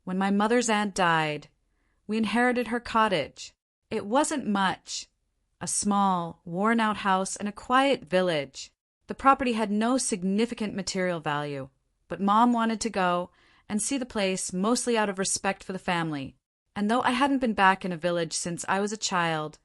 when my mother's aunt died, we inherited her cottage. It wasn't much. A small, worn-out house in a quiet village. The property had no significant material value, but Mom wanted to go and see the place mostly out of respect for the family. And though I hadn't been back in a village since I was a child,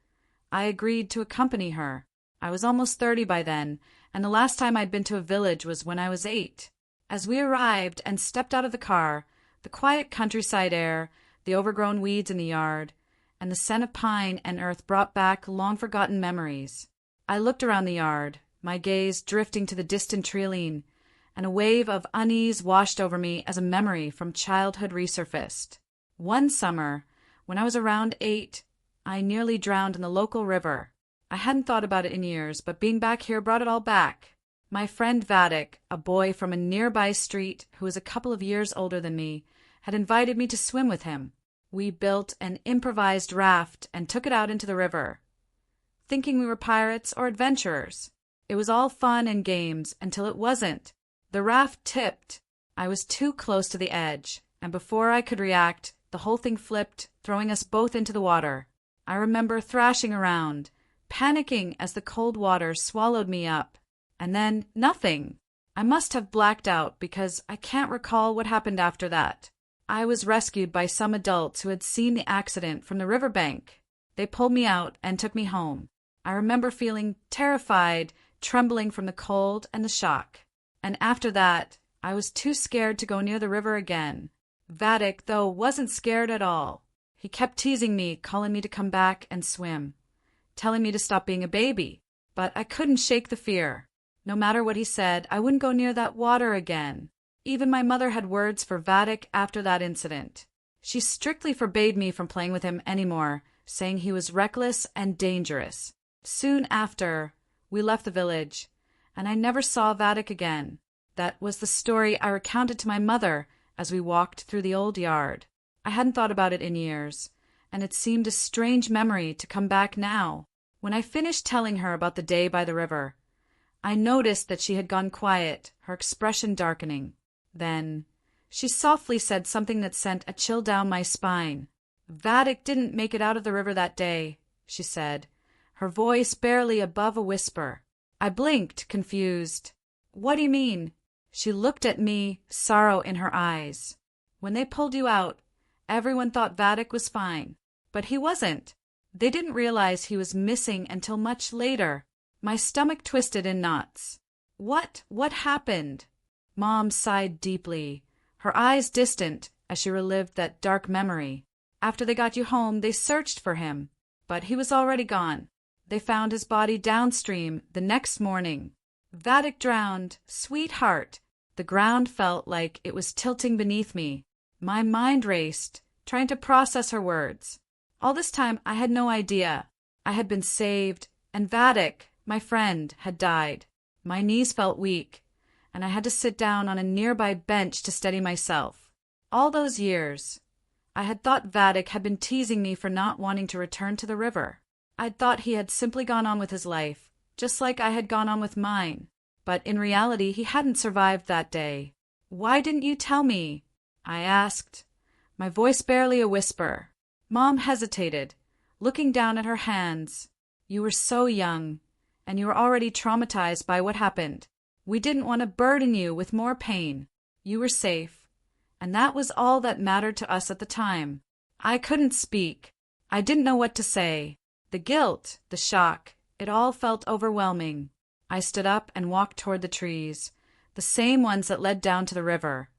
I agreed to accompany her. I was almost 30 by then, and the last time I'd been to a village was when I was 8. As we arrived and stepped out of the car, the quiet countryside air, the overgrown weeds in the yard, and the scent of pine and earth brought back long-forgotten memories. I looked around the yard, my gaze drifting to the distant treeline, and a wave of unease washed over me as a memory from childhood resurfaced. One summer, when I was around 8, I nearly drowned in the local river. I hadn't thought about it in years, but being back here brought it all back. My friend Vadik, a boy from a nearby street who was a couple of years older than me, had invited me to swim with him. We built an improvised raft and took it out into the river, thinking we were pirates or adventurers. It was all fun and games until it wasn't. The raft tipped. I was too close to the edge, and before I could react, the whole thing flipped, throwing us both into the water. I remember thrashing around, panicking as the cold water swallowed me up. And then nothing. I must have blacked out because I can't recall what happened after that. I was rescued by some adults who had seen the accident from the riverbank. They pulled me out and took me home. I remember feeling terrified, trembling from the cold and the shock. And after that, I was too scared to go near the river again. Vadik, though, wasn't scared at all. He kept teasing me, calling me to come back and swim, telling me to stop being a baby. But I couldn't shake the fear. No matter what he said, I wouldn't go near that water again. Even my mother had words for Vadik after that incident. She strictly forbade me from playing with him anymore, saying he was reckless and dangerous. Soon after, we left the village, and I never saw Vadik again. That was the story I recounted to my mother as we walked through the old yard. I hadn't thought about it in years, and it seemed a strange memory to come back now. When I finished telling her about the day by the river, I noticed that she had gone quiet, her expression darkening. Then she softly said something that sent a chill down my spine. "Vadik didn't make it out of the river that day," she said, her voice barely above a whisper. I blinked, confused. "What do you mean?" She looked at me, sorrow in her eyes. "When they pulled you out, everyone thought Vadik was fine. But he wasn't. They didn't realize he was missing until much later." My stomach twisted in knots. What happened?" Mom sighed deeply, her eyes distant as she relived that dark memory. "After they got you home, they searched for him, but he was already gone. They found his body downstream the next morning. Vadik drowned, sweetheart." The ground felt like it was tilting beneath me. My mind raced, trying to process her words. All this time I had no idea. I had been saved, and Vadik, my friend, had died. My knees felt weak, and I had to sit down on a nearby bench to steady myself. All those years, I had thought Vadik had been teasing me for not wanting to return to the river. I'd thought he had simply gone on with his life, just like I had gone on with mine. But in reality, he hadn't survived that day. "Why didn't you tell me?" I asked, my voice barely a whisper. Mom hesitated, looking down at her hands. "You were so young, and you were already traumatized by what happened. We didn't want to burden you with more pain. You were safe, and that was all that mattered to us at the time." I couldn't speak. I didn't know what to say. The guilt, the shock, it all felt overwhelming. I stood up and walked toward the trees, the same ones that led down to the river,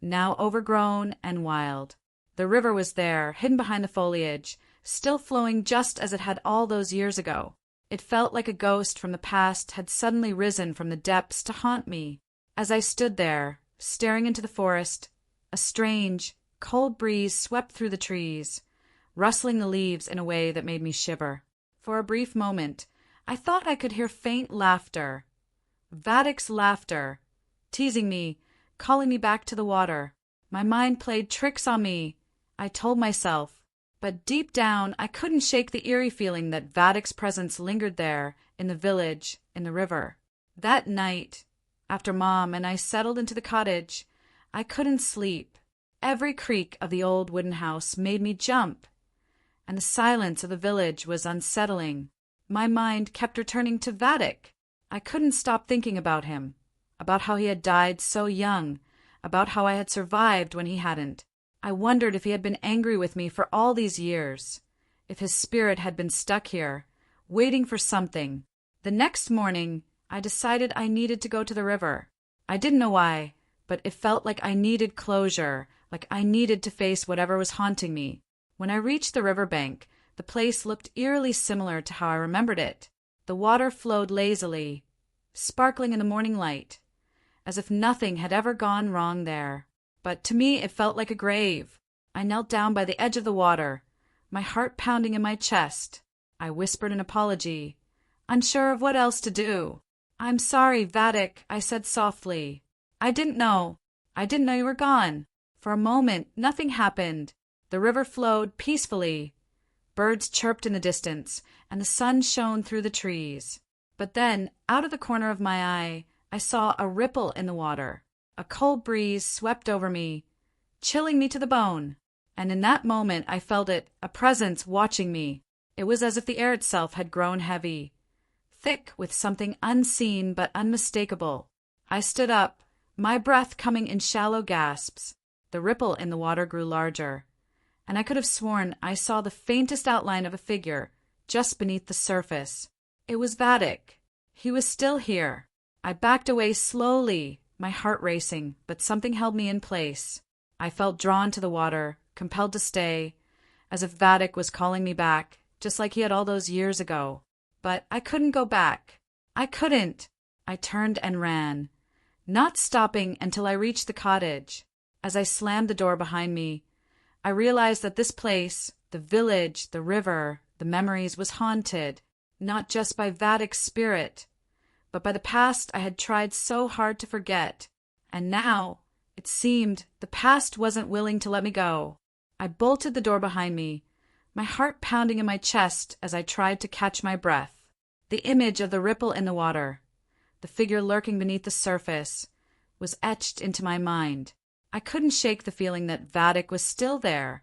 now overgrown and wild. The river was there, hidden behind the foliage, still flowing just as it had all those years ago. It felt like a ghost from the past had suddenly risen from the depths to haunt me. As I stood there, staring into the forest, a strange, cold breeze swept through the trees, rustling the leaves in a way that made me shiver. For a brief moment, I thought I could hear faint laughter. Vadik's laughter, teasing me, calling me back to the water. My mind played tricks on me, I told myself. But deep down, I couldn't shake the eerie feeling that Vadik's presence lingered there, in the village, in the river. That night, after Mom and I settled into the cottage, I couldn't sleep. Every creak of the old wooden house made me jump, and the silence of the village was unsettling. My mind kept returning to Vadik. I couldn't stop thinking about him, about how he had died so young, about how I had survived when he hadn't. I wondered if he had been angry with me for all these years, if his spirit had been stuck here, waiting for something. The next morning, I decided I needed to go to the river. I didn't know why, but it felt like I needed closure, like I needed to face whatever was haunting me. When I reached the riverbank, the place looked eerily similar to how I remembered it. The water flowed lazily, sparkling in the morning light, as if nothing had ever gone wrong there. But to me it felt like a grave. I knelt down by the edge of the water, my heart pounding in my chest. I whispered an apology, unsure of what else to do. "I'm sorry, Vadik," I said softly. I didn't know you were gone." For a moment, nothing happened. The river flowed peacefully. Birds chirped in the distance, and the sun shone through the trees. But then, out of the corner of my eye, I saw a ripple in the water. A cold breeze swept over me, chilling me to the bone. And in that moment I felt it, a presence watching me. It was as if the air itself had grown heavy, thick with something unseen but unmistakable. I stood up, my breath coming in shallow gasps. The ripple in the water grew larger, and I could have sworn I saw the faintest outline of a figure just beneath the surface. It was Vadik. He was still here. I backed away slowly, my heart racing, but something held me in place. I felt drawn to the water, compelled to stay, as if Vadik was calling me back, just like he had all those years ago. But I couldn't go back. I couldn't. I turned and ran, not stopping until I reached the cottage. As I slammed the door behind me, I realized that this place, the village, the river, the memories, was haunted, not just by Vadik's spirit, but by the past I had tried so hard to forget. And now, it seemed, the past wasn't willing to let me go. I bolted the door behind me, my heart pounding in my chest as I tried to catch my breath. The image of the ripple in the water, the figure lurking beneath the surface, was etched into my mind. I couldn't shake the feeling that Vadik was still there,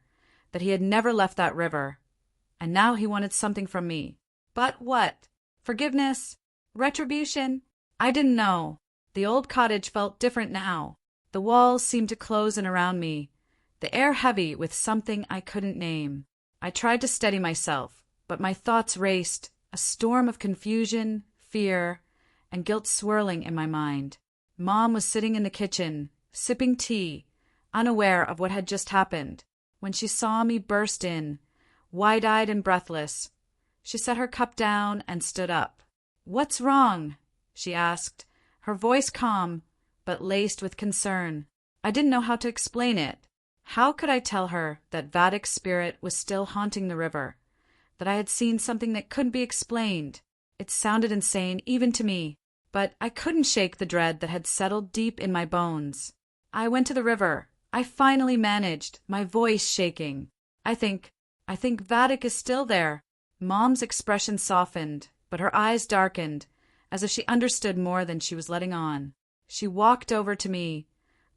that he had never left that river, and now he wanted something from me. But what? Forgiveness? Retribution? I didn't know. The old cottage felt different now. The walls seemed to close in around me, the air heavy with something I couldn't name. I tried to steady myself, but my thoughts raced, a storm of confusion, fear, and guilt swirling in my mind. Mom was sitting in the kitchen, sipping tea, unaware of what had just happened. When she saw me burst in, wide-eyed and breathless, she set her cup down and stood up. "What's wrong?" she asked, her voice calm, but laced with concern. I didn't know how to explain it. How could I tell her that Vadik's spirit was still haunting the river, that I had seen something that couldn't be explained? It sounded insane even to me, but I couldn't shake the dread that had settled deep in my bones. I went to the river. I finally managed, my voice shaking. I think Vadik is still there." Mom's expression softened, but her eyes darkened, as if she understood more than she was letting on. She walked over to me,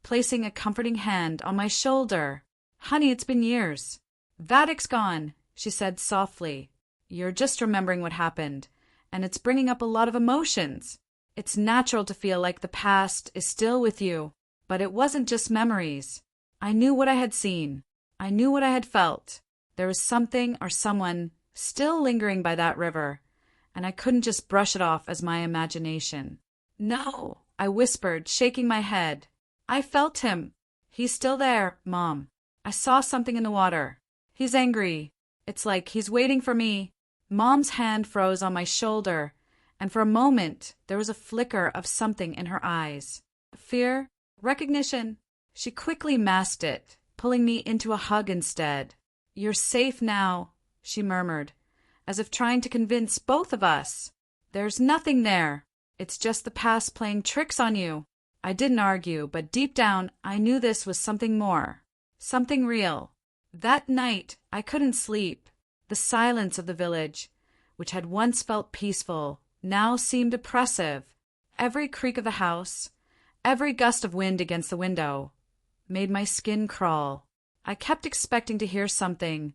placing a comforting hand on my shoulder. "Honey, it's been years." "Vadik's gone," she said softly. "You're just remembering what happened, and it's bringing up a lot of emotions. It's natural to feel like the past is still with you, but it wasn't just memories. I knew what I had seen. I knew what I had felt. There was something or someone still lingering by that river, and I couldn't just brush it off as my imagination." "No," I whispered, shaking my head. "I felt him. He's still there, Mom. I saw something in the water. He's angry. It's like he's waiting for me." Mom's hand froze on my shoulder, and for a moment there was a flicker of something in her eyes. Fear? Recognition? She quickly masked it, pulling me into a hug instead. "You're safe now," she murmured, as if trying to convince both of us. "There's nothing there. It's just the past playing tricks on you." I didn't argue, but deep down I knew this was something more, something real. That night I couldn't sleep. The silence of the village, which had once felt peaceful, now seemed oppressive. Every creak of the house, every gust of wind against the window, made my skin crawl. I kept expecting to hear something.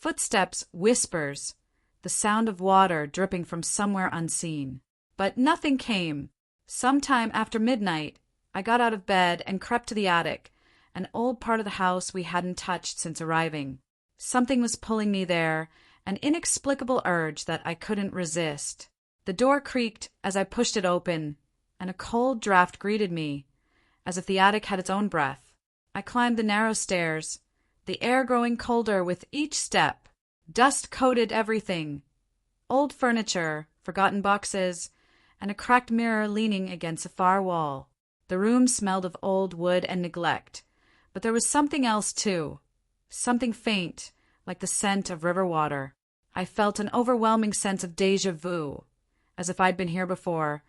Footsteps, whispers, the sound of water dripping from somewhere unseen. But nothing came. Sometime after midnight, I got out of bed and crept to the attic, an old part of the house we hadn't touched since arriving. Something was pulling me there, an inexplicable urge that I couldn't resist. The door creaked as I pushed it open, and a cold draft greeted me, as if the attic had its own breath. I climbed the narrow stairs, the air growing colder with each step. Dust coated everything. Old furniture, forgotten boxes, and a cracked mirror leaning against a far wall. The room smelled of old wood and neglect, but there was something else too. Something faint, like the scent of river water. I felt an overwhelming sense of déjà vu, as if I'd been here before,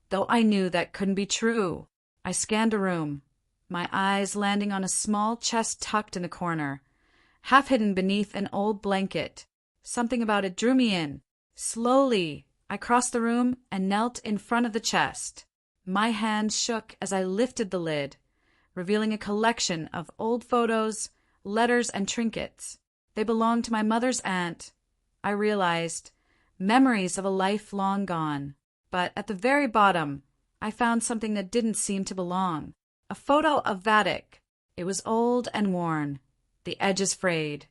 though I knew that couldn't be true. I scanned a room, my eyes landing on a small chest tucked in a corner, half hidden beneath an old blanket. Something about it drew me in. Slowly, I crossed the room and knelt in front of the chest. My hands shook as I lifted the lid, revealing a collection of old photos, letters, and trinkets. They belonged to my mother's aunt, I realized, memories of a life long gone. But at the very bottom, I found something that didn't seem to belong. A photo of Vadik. It was old and worn, the edges frayed,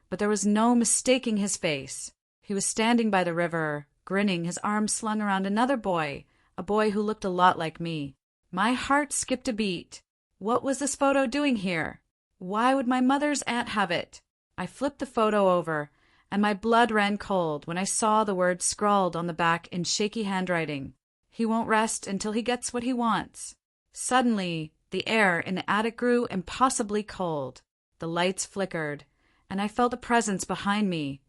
but there was no mistaking his face. He was standing by the river, grinning, his arms slung around another boy, a boy who looked a lot like me. My heart skipped a beat. What was this photo doing here? Why would my mother's aunt have it? I flipped the photo over, and my blood ran cold when I saw the words scrawled on the back in shaky handwriting. He won't rest until he gets what he wants. Suddenly, the air in the attic grew impossibly cold. The lights flickered, and I felt a presence behind me.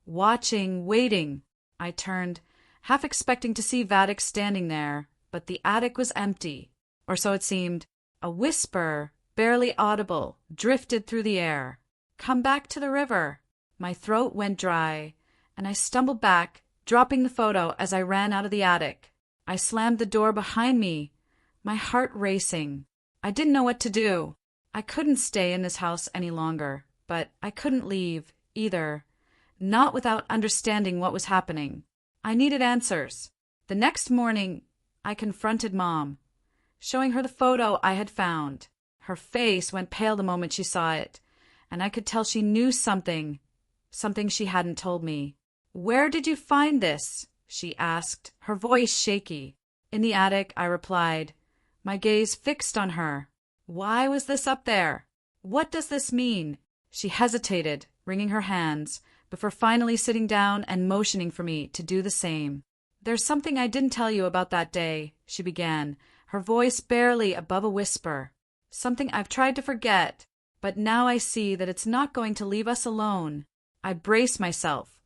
Watching, waiting. I turned, half expecting to see Vadik standing there, but the attic was empty, or so it seemed. A whisper, barely audible, drifted through the air. "Come back to the river." My throat went dry, and I stumbled back, dropping the photo as I ran out of the attic. I slammed the door behind me, my heart racing. I didn't know what to do. I couldn't stay in this house any longer, but I couldn't leave, either. Not without understanding what was happening. I needed answers. The next morning, I confronted Mom, showing her the photo I had found. Her face went pale the moment she saw it, and I could tell she knew something she hadn't told me. "Where did you find this?" she asked, her voice shaky. "In the attic," I replied, my gaze fixed on her. "Why was this up there? What does this mean?" She hesitated, wringing her hands, before finally sitting down and motioning for me to do the same. "There's something I didn't tell you about that day," she began, her voice barely above a whisper. "Something I've tried to forget, but now I see that it's not going to leave us alone." I braced myself,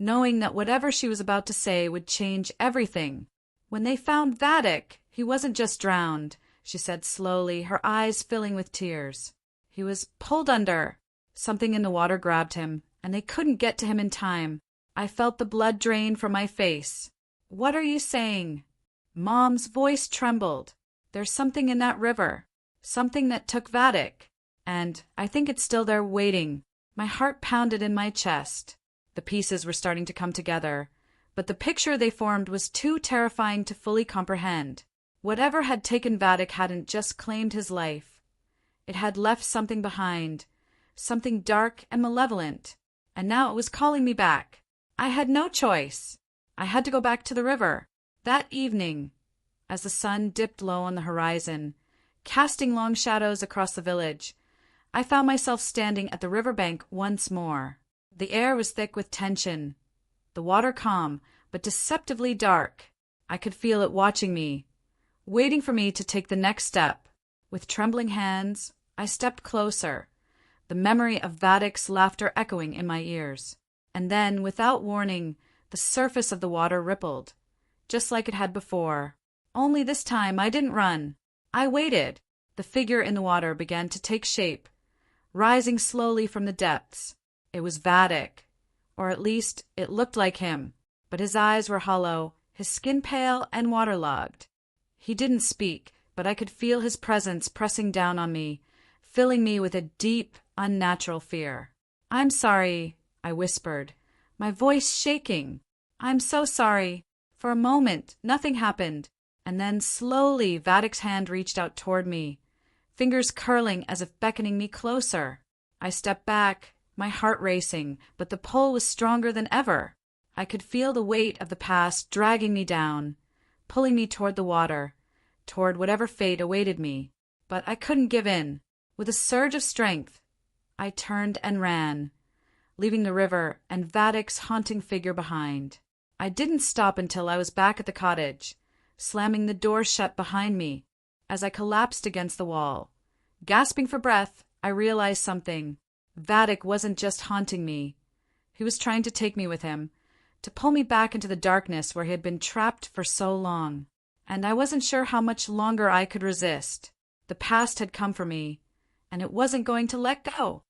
knowing that whatever she was about to say would change everything. "When they found Vadik, he wasn't just drowned," she said slowly, her eyes filling with tears. "He was pulled under. Something in the water grabbed him, and they couldn't get to him in time." I felt the blood drain from my face. "What are you saying?" Mom's voice trembled. "There's something in that river. Something that took Vadik. And I think it's still there waiting." My heart pounded in my chest. The pieces were starting to come together, but the picture they formed was too terrifying to fully comprehend. Whatever had taken Vadik hadn't just claimed his life. It had left something behind, something dark and malevolent, and now it was calling me back. I had no choice. I had to go back to the river. That evening, as the sun dipped low on the horizon, casting long shadows across the village, I found myself standing at the riverbank once more. The air was thick with tension, the water calm, but deceptively dark. I could feel it watching me, waiting for me to take the next step. With trembling hands, I stepped closer, the memory of Vadik's laughter echoing in my ears. And then, without warning, the surface of the water rippled, just like it had before. Only this time I didn't run. I waited. The figure in the water began to take shape, rising slowly from the depths. It was Vadik, or at least it looked like him, but his eyes were hollow, his skin pale and waterlogged. He didn't speak, but I could feel his presence pressing down on me, filling me with a deep, unnatural fear. "I'm sorry," I whispered, my voice shaking. "I'm so sorry." For a moment, nothing happened, and then slowly Vadik's hand reached out toward me, fingers curling as if beckoning me closer. I stepped back, my heart racing, but the pull was stronger than ever. I could feel the weight of the past dragging me down, pulling me toward the water, toward whatever fate awaited me. But I couldn't give in. With a surge of strength, I turned and ran, leaving the river and Vadik's haunting figure behind. I didn't stop until I was back at the cottage, slamming the door shut behind me. As I collapsed against the wall, gasping for breath, I realized something. Vadik wasn't just haunting me. He was trying to take me with him, to pull me back into the darkness where he had been trapped for so long. And I wasn't sure how much longer I could resist. The past had come for me, and it wasn't going to let go.